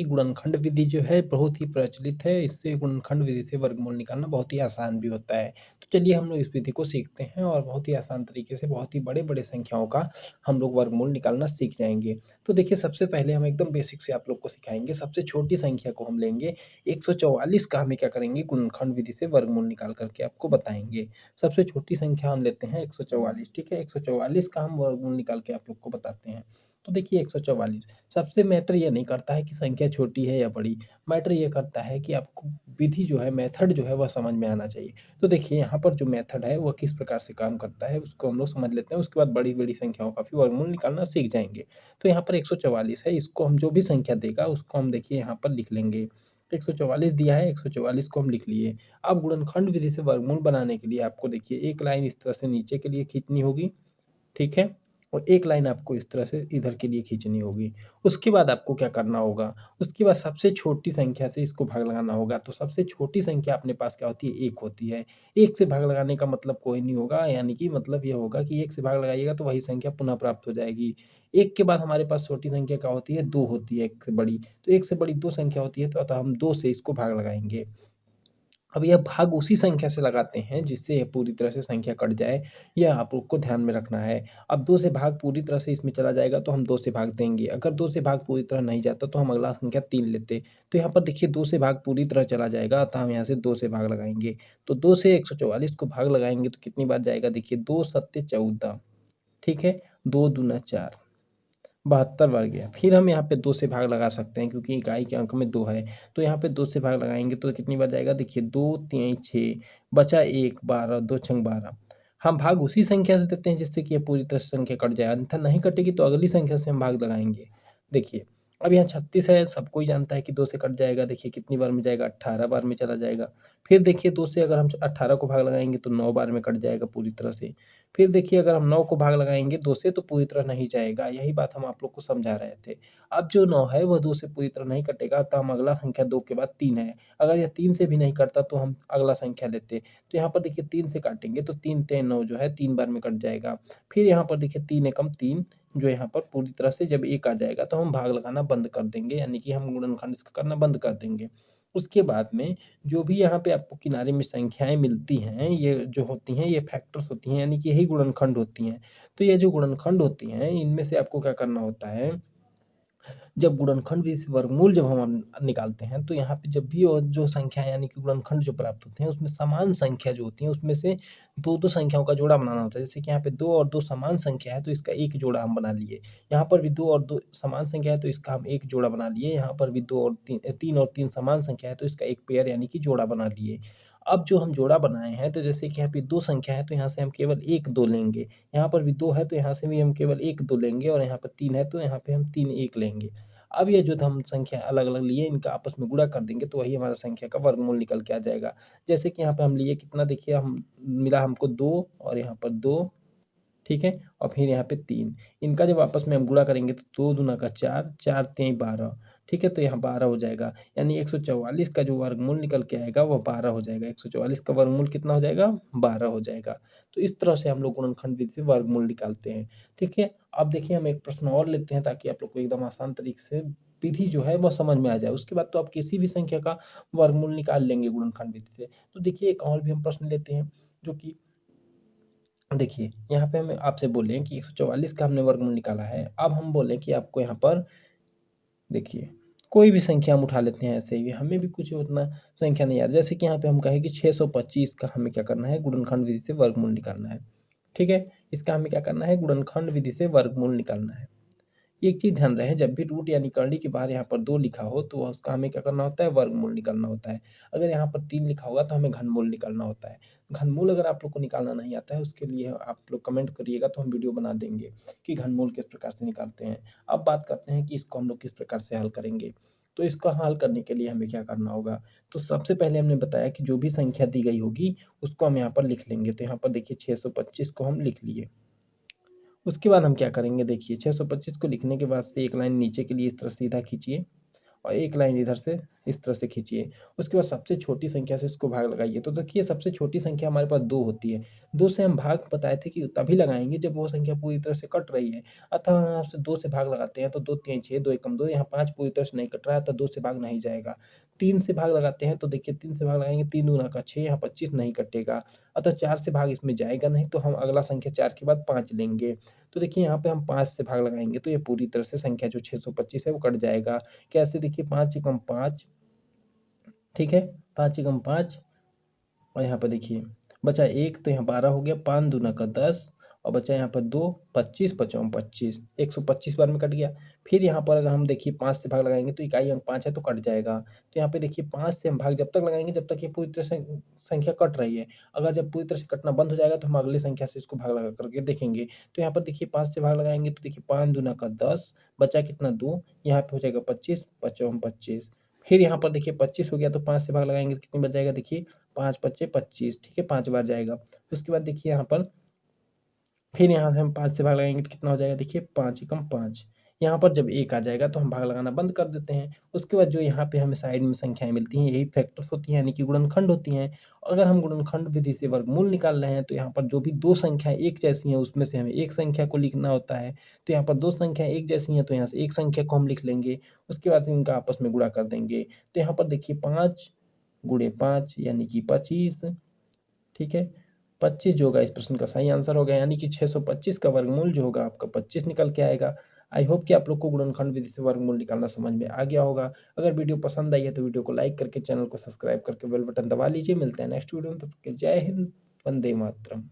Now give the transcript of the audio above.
कि गुणनखंड विधि जो है बहुत ही प्रचलित है। इससे गुणनखंड विधि से वर्गमूल निकालना बहुत ही आसान भी होता है। तो चलिए हम लोग इस विधि को सीखते हैं और बहुत ही आसान तरीके से बहुत ही बड़े-बड़े संख्याओं का हम लोग वर्गमूल निकालना सीख जाएँगे। तो देखिए सबसे पहले हम एकदम बेसिक से आप लोग को सिखाएँगे। सबसे छोटी संख्या को हम लेंगे 144 का हमें क्या करेंगे गुणनखंड विधि से वर्गमूल निकाल कर के आपको बताएँगे। सबसे छोटी संख्या हम लेते हैं 144, ठीक है? 144 का हम वर्गमूल निकाल के आप लोग को बताते हैं। तो देखिए 144 सबसे मैटर ये नहीं करता है कि संख्या छोटी है या बड़ी, मैटर ये करता है कि आपको विधि जो है मेथड जो है वह समझ में आना चाहिए। तो देखिए यहाँ पर जो मेथड है वह किस प्रकार से काम करता है उसको हम लोग समझ लेते हैं, उसके बाद बड़ी-बड़ी संख्याओं का फिर वर्गमूल निकालना सीख जाएँगे। तो यहाँ पर 144 है, इसको हम जो भी संख्या देगा उसको हम देखिए यहाँ पर लिख लेंगे। 144 दिया है, 144 को हम लिख लिए। अब गुणनखंड विधि से वर्गमूल बनाने के लिए आपको देखिए एक लाइन इस तरह से नीचे के लिए खींचनी होगी, ठीक है? और एक लाइन आपको इस तरह से इधर के लिए खींचनी होगी। उसके बाद आपको क्या करना होगा, उसके बाद सबसे छोटी संख्या से इसको भाग लगाना होगा। तो सबसे छोटी संख्या अपने पास क्या होती है? 1 होती है। 1 से भाग लगाने का मतलब कोई नहीं होगा, यानी कि मतलब ये होगा कि 1 से भाग लगाइएगा तो वही संख्या पुनः प्राप्त हो जाएगी। 1 के बाद हमारे पास छोटी संख्या क्या होती है? 2 होती है 1 से बड़ी। तो 1 से बड़ी 2 संख्या होती है तो अतः हम 2 से इसको भाग लगाएँगे। अब यह भाग उसी संख्या से लगाते हैं जिससे यह पूरी तरह से संख्या कट जाए, यह आप लोग को ध्यान में रखना है। अब 2 से भाग पूरी तरह से इसमें चला जाएगा तो हम 2 से भाग देंगे, अगर 2 से भाग पूरी तरह नहीं जाता तो हम अगला संख्या 3 लेते। तो यहाँ पर देखिए 2 से भाग पूरी तरह चला जाएगा अतः हम यहाँ से 2 से भाग लगाएँगे। तो 2 से 144 को भाग लगाएँगे तो कितनी बार जाएगा देखिए 2 सत्ते 14, ठीक है? 2 दूना 4, 72 बार गया। फिर हम यहाँ पे 2 से भाग लगा सकते हैं क्योंकि इकाई के अंक में 2 है। तो यहाँ पे 2 से भाग लगाएँगे तो कितनी बार जाएगा देखिए 2 तियाई 6 बचा 1 12 2 छंग 12। हम भाग उसी संख्या से देते हैं जिससे कि ये पूरी तरह से संख्या कट जाए, अन्यथा नहीं कटेगी तो अगली संख्या से हम भाग लगाएँगे। देखिए, अब यहाँ 36 है, सब कोई जानता है कि 2 से कट जाएगा, देखिए कितनी बार में जाएगा 18 बार में चला जाएगा। फिर देखिए 2 से अगर हम 18 को भाग लगाएँगे तो 9 बार में कट जाएगा पूरी तरह से। फिर देखिए अगर हम 9 को भाग लगाएँगे 2 से तो पूरी तरह नहीं जाएगा, यही बात हम आप लोग को समझा रहे थे। अब जो 9 है वह 2 से पूरी तरह नहीं कटेगा तो हम अगला संख्या 2 के बाद 3 है, अगर यह 3 से भी नहीं कटता तो हम अगला संख्या लेते। तो यहाँ पर देखिए 3 से काटेंगे तो 3 तिया 9 जो है 3 बार में कट जाएगा। फिर यहाँ पर देखिए 3 एकम 3 जो यहाँ पर पूरी तरह से जब 1 आ जाएगा तो हम भाग लगाना बंद कर देंगे, यानी कि हम गुणनखंड इसका करना बंद कर देंगे। उसके बाद में जो भी यहाँ पे आपको किनारे में संख्याएँ मिलती हैं, ये जो होती हैं ये फैक्टर्स होती हैं, यानी कि यही गुणनखंड होती हैं। तो ये जो गुणनखंड होती हैं, इनमें से आपको क्या करना होता है, जब गुणनखंड विधि से वर्गमूल जब हम निकालते हैं तो यहाँ पे जब भी और जो संख्या यानी कि गुणनखंड जो प्राप्त होते हैं उसमें समान संख्या जो होती है उसमें से 2-2 संख्याओं का जोड़ा बनाना होता है। जैसे कि यहाँ पे 2 और 2 समान संख्या है तो इसका एक जोड़ा हम बना लिए। यहाँ पर भी 2 और 2 समान संख्या है तो इसका हम एक जोड़ा बना लिए। यहाँ पर भी 2 और 3 और 3 समान संख्या है तो इसका एक पेयर यानी कि जोड़ा बना लिए। अब जो हम जोड़ा बनाए हैं तो जैसे कि यहाँ पे 2 संख्या है तो यहाँ से हम केवल 1 2 लेंगे। यहाँ पर भी 2 है तो यहाँ से भी हम केवल 1 2 लेंगे और यहाँ पर 3 है तो यहाँ पे हम 3 1 लेंगे। अब ये जो हम संख्या अलग-अलग लिए इनका आपस में गुणा कर देंगे तो वही हमारा संख्या का वर्गमूल निकल के आ जाएगा। जैसे कि यहाँ पे हम लिए कितना देखिए हम मिला हमको 2 और यहाँ पर 2, ठीक है? और फिर यहाँ पे 3, इनका जब आपस में हम गुणा करेंगे तो 2 दूना का 4, 4 तियाई 12, ठीक है? तो यहाँ 12 हो जाएगा, यानी 144 का जो वर्गमूल निकल के आएगा वो 12 हो जाएगा। 144 का वर्गमूल कितना हो जाएगा? 12 हो जाएगा। तो इस तरह से हम लोग गुणनखंड विधि से वर्गमूल निकालते हैं, ठीक है? अब देखिए हम एक प्रश्न और लेते हैं ताकि आप लोग को एकदम आसान तरीके से विधि जो है वह समझ में आ जाए। उसके बाद तो आप किसी भी संख्या का वर्गमूल निकाल लेंगे गुणनखंड विधि से। तो देखिए एक और भी हम प्रश्न लेते हैं जो कि देखिए, यहाँ पे हम आपसे बोले कि 144 का हमने वर्गमूल निकाला है। अब हम बोले कि आपको यहाँ पर देखिए, कोई भी संख्या हम उठा लेते हैं ऐसे ही, हमें भी कुछ उतना संख्या नहीं याद। जैसे कि यहाँ पे हम कहें कि 625 का हमें क्या करना है, गुणनखंड विधि से वर्गमूल निकालना है। ठीक है? इसका हमें क्या करना है, गुणनखंड विधि से वर्गमूल निकालना है। एक चीज़ ध्यान रहे, जब भी रूट यानी करली के बाहर यहाँ पर 2 लिखा हो तो उसका हमें क्या करना होता है, वर्गमूल निकालना होता है। अगर यहाँ पर 3 लिखा होगा तो हमें घनमूल निकालना होता है। घनमूल अगर आप लोग को निकालना नहीं आता है उसके लिए आप लोग कमेंट करिएगा तो हम वीडियो बना देंगे कि घनमूल किस प्रकार से निकालते हैं। अब बात करते हैं कि इसको हम लोग किस प्रकार से हल करेंगे। तो इसको हल करने के लिए हमें क्या करना होगा, तो सबसे पहले हमने बताया कि जो भी संख्या दी गई होगी उसको हम यहाँ पर लिख लेंगे। तो यहाँ पर देखिए 625 को हम लिख लिए। उसके बाद हम क्या करेंगे, देखिए 625 को लिखने के बाद से एक लाइन नीचे के लिए इस तरह सीधा खींचिए और एक लाइन इधर से इस तरह से खींचिए। उसके बाद सबसे छोटी संख्या से इसको भाग लगाइए। तो देखिए सबसे छोटी संख्या हमारे पास 2 होती है। 2 से हम भाग बताए थे कि तभी लगाएँगे जब वो संख्या पूरी तरह से कट रही है। अतः हम यहाँ से 2 से भाग लगाते हैं तो 2 3 6, 2 एकम 2, यहाँ 5 पूरी तरह से नहीं कट रहा है, तो 2 से भाग नहीं जाएगा। 3 से भाग लगाते हैं तो देखिए 3 से भाग लगाएँगे, 3 दूना का 6, यहाँ 25 नहीं कटेगा। अतः 4 से भाग इसमें जाएगा नहीं, तो हम अगला संख्या 4 के बाद 5 लेंगे। तो देखिए यहाँ पे हम 5 से भाग लगाएँगे तो ये पूरी तरह से संख्या जो 625 है वो कट जाएगा। कैसे? देखिए 5 एकम 5, ठीक है? 5 एकम 5, और यहाँ पर देखिए बचा 1, तो यहाँ 12 हो गया, 5 दूना का 10, और बचा यहाँ पर 2, 25 पचौं 25, 125 बार में कट गया। फिर यहाँ पर अगर हम देखिए 5 से भाग लगाएँगे तो इकाई अंक 5 है तो कट जाएगा। तो यहाँ पे देखिए 5 से हम भाग जब तक लगाएँगे जब तक ये पूरी तरह से संख्या कट रही है। अगर जब पूरी तरह से कटना बंद हो जाएगा तो हम अगली संख्या से इसको भाग लगा करके देखेंगे। तो यहाँ पर देखिए 5 से भाग लगाएँगे तो देखिए 5 दूना का 10, बचा कितना 2, यहाँ पे हो जाएगा 25 पचौं 25। फिर यहाँ पर देखिए 25 हो गया तो 5 से भाग लगाएँगे तो कितनी बच जाएगा? देखिए 5 पच्चे 25, ठीक है? 5 बार जाएगा। उसके बाद देखिए यहाँ पर फिर यहाँ से हम 5 से भाग लगाएँगे तो कितना हो जाएगा? देखिए 5 एकम 5। यहाँ पर जब 1 आ जाएगा तो हम भाग लगाना बंद कर देते हैं। उसके बाद जो यहाँ पे हमें साइड में संख्याएँ मिलती हैं यही फैक्टर्स होती हैं, यानी कि गुणनखंड होती हैं। अगर हम गुणनखंड विधि से वर्गमूल निकाल रहे हैं तो यहाँ पर जो भी 2 संख्याएँ एक जैसी हैं उसमें से हमें एक संख्या को लिखना होता है। तो यहाँ पर 2 संख्याएँ एक जैसी हैं तो यहाँ से एक संख्या को हम लिख लेंगे। उसके बाद इनका आपस में गुणा कर देंगे। तो यहाँ पर देखिए 5 गुणे 5 यानी कि 25, ठीक है? 25 जो होगा इस प्रश्न का सही आंसर होगा, यानी कि 625 का वर्गमूल जो होगा आपका 25 निकल के आएगा। आई होप कि आप लोग को गुणनखंड विधि से वर्गमूल निकालना समझ में आ गया होगा। अगर वीडियो पसंद आई है तो वीडियो को लाइक करके चैनल को सब्सक्राइब करके बेल बटन दबा लीजिए। मिलते हैं नेक्स्ट वीडियो में, तब तक के लिए जय हिंद, वंदे मातरम।